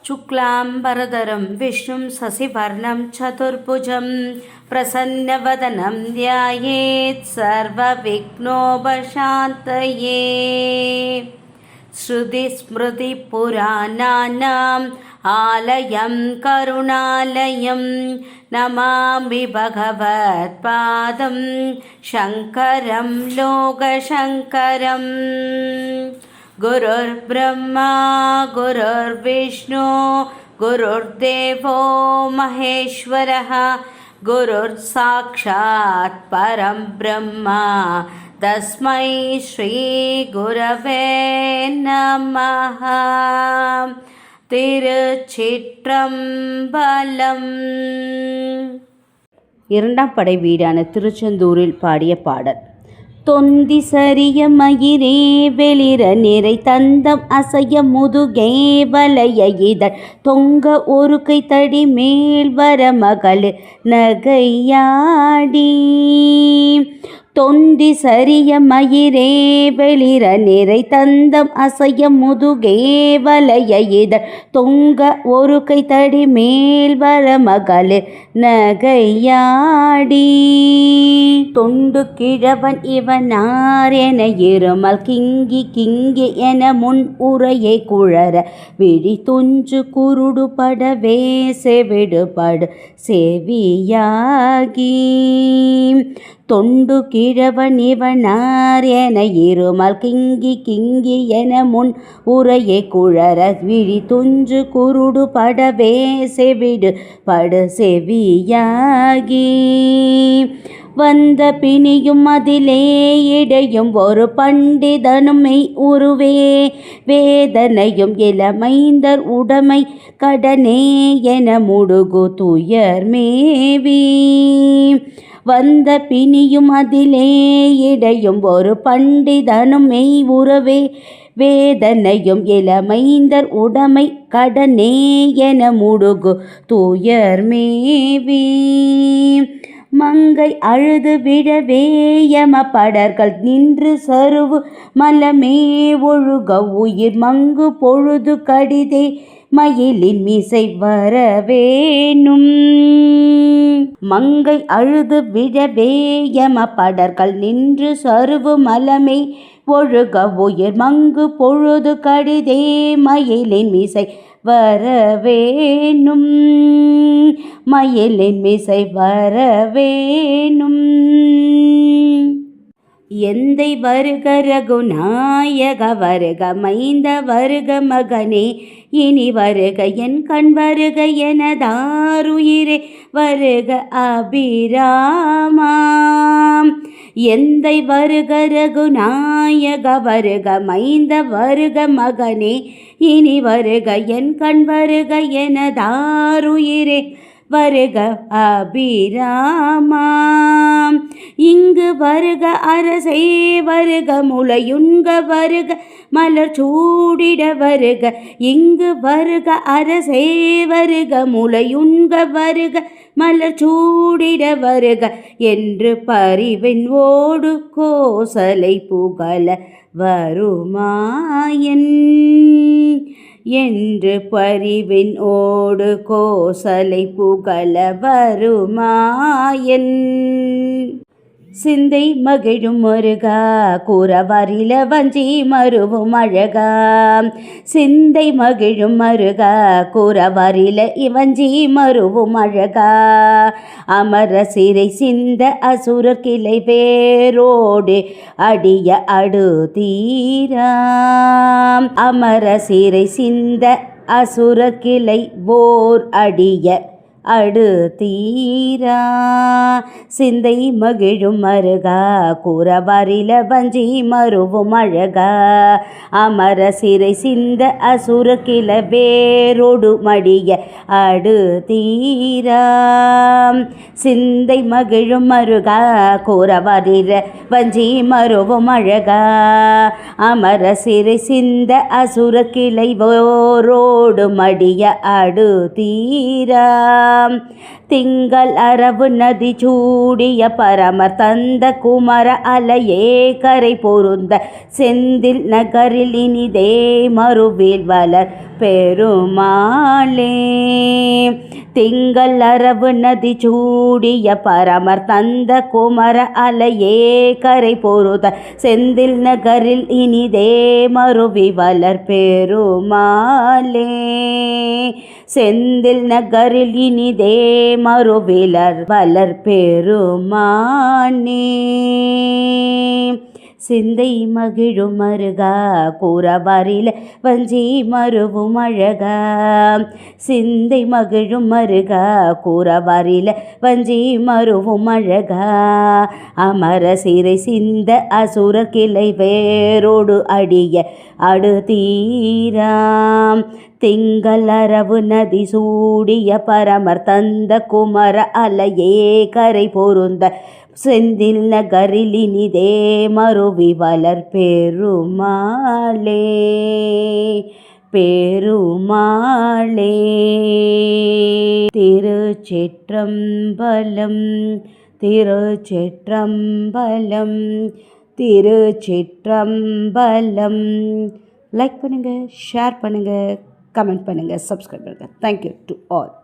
शुक्लाम्बरधरं विष्णुं शशिवर्णं चतुर्भुजं प्रसन्नवदनं ध्यायेत् सर्वविघ्नोपशान्तये। श्रुतिस्मृतिपुराणानाम् आलयं करुणालयं नमामि भगवत्पादं शङ्करं लोकशङ्करम्। गुरुर्ब्रह्मा गुरुर्विष्णु गुरुर्देवो महेश्वरः गुरुर्साक्षात् परं ब्रह्म तस्मै श्रीगुरवे नमः। திருச்சிற்றம்பலம். இரண்டாம் படை வீடான திருச்செந்தூரில் பாடிய பாடல். தொந்தி சரிய மயிரே வெளிர நிறை தந்தம் அசைய முதுகே வளைய இதழ் தொங்க ஒரு கை தடி மேல் வர மகளிர் நகையாடி. தொந்தி சரிய மயிரே வெளிர நிறை தந்தம் அசைய முதுகே வளைய இதழ் தொங்க ஒரு கை தடி மேல் வர மகளிர் நகையாடி. தொண்டு கிழவன் இவனார் என இருமல் கிங்கி கிங்கி என முன் உரையை குழற விழி துஞ்சு குருடு படவே செவிடுபடு செவியாகி. தொண்டு கிழவன் இவனார் என இருமல் கிங்கி கிங்கி என முன் உரையை குழற விழி துஞ்சு குருடு படவே செவிடு படு செவியாகி. வந்த பிணியும் அதிலே இடையும் ஒரு பண்டிதனும் மெய் உருவே வேதனையும் இளமைந்தர் உடைமை கடனே என முடுகு துயர் மேவி. வந்த பிணியும் அதிலே இடையும் ஒரு பண்டிதனும் மெய் உறவே வேதனையும் இளமைந்தர் உடைமை கடனே என முடுகு துயர் மேவி. மங்கை அழுது விழவே யம படர்கள் நின்று சருவு மலமே ஒழுக உயிர் மங்கு பொழுது கடிதே மயிலின் மிசை வரவேணும். மங்கை அழுது விழவே யம படர்கள் நின்று சருவு மலமே ஒழுக உயிர் மங்கு பொழுது கடிதே மயிலின் மிசை வரவேணும். மயிலின் மிசை வரவேணும். எந்தை வருக ரகுநாயக வருக மைந்த வருக மகனே இனி வருக என் கண் வருக எனதாருயிரே வருக அபிராமாம். எந்தை வருக ரகுநாயக வருக மைந்த வருக மகனே இனி வருக என் கண் வருக எனதாருயிரே வருக அபிராமாம். இங்கு வருக அரசே வருக முளையுண்க வருக மலர் சூடிட வருக. இங்கு வருக அரசே வருக முளையுண்க வருக மலர் சூடிட வருக என்று பரிவின் ஓடு கோசலை புகழ வருமாயன் என்று பரிவின் ஓடு கோசலை புகழ வருமாயன். சிந்தை மகிழும் முருகா கூறவரில வஞ்சி மருவும் அழகா. சிந்தை மகிழும் மருகா கூறவரில இவஞ்சி மருவும் அழகா. அமர சிறை சிந்த அசுரர் கிளை வேரோடு அடிய அடு தீராம். அமர சிறை சிந்த அசுரர் கிளை போர் அடிய அடு தீரா. சிந்தை மகிழும் மருகா கூறவரில வஞ்சி மருவும் அழகா. அமர சிறை சிந்த அசுர கிள வேரோடு மடிய அடு தீரா. சிந்தை மகிழும் மருகா கூறவரில வஞ்சி மருவும் அழகா. அமர சிறை சிந்த அசுர கிளை வேரோடு மடிய அடு தீரா. திங்கள் அரவு நதி சூடிய பரமர் தந்த குமர அலையே கரை பொருந்த செந்தில் நகரில் இனிதே மறுவில் வளர் பெருமாளே. திங்கள் அரவு நதி சூடிய பரமர் தந்த குமர அலையே கரை பொருத செந்தில் நகரில் இனிதே மருவி வளர் பெருமாளே. செந்தில் நகரில் இனிதே மருவிலர் வளர் பெருமானே. சிந்தை மகிழும் மருகா கூறவரில வஞ்சி மருவும் அழகா. சிந்தை மகிழும் மருகா கூறவரில வஞ்சி மருவும் அழகா. அமர சிறை சிந்த அசுர கிளை வேரோடு அடிய அடுதீராம். திங்கள் அரவு நதி சூடிய பரமர் தந்த குமர அலையே கரை பொருந்த செந்தில் நகரில் இனிதே மருவி வளர் பெருமாளே. பெருமாளே. திருச்சிற்றம்பலம். திருச்சிற்றம்பலம். திருச்சிற்றம்பலம். லைக் பண்ணுங்கள், ஷேர் பண்ணுங்கள், கமெண்ட் பண்ணுங்கள், சப்ஸ்கிரைப் பண்ணுங்கள். Thank you to all.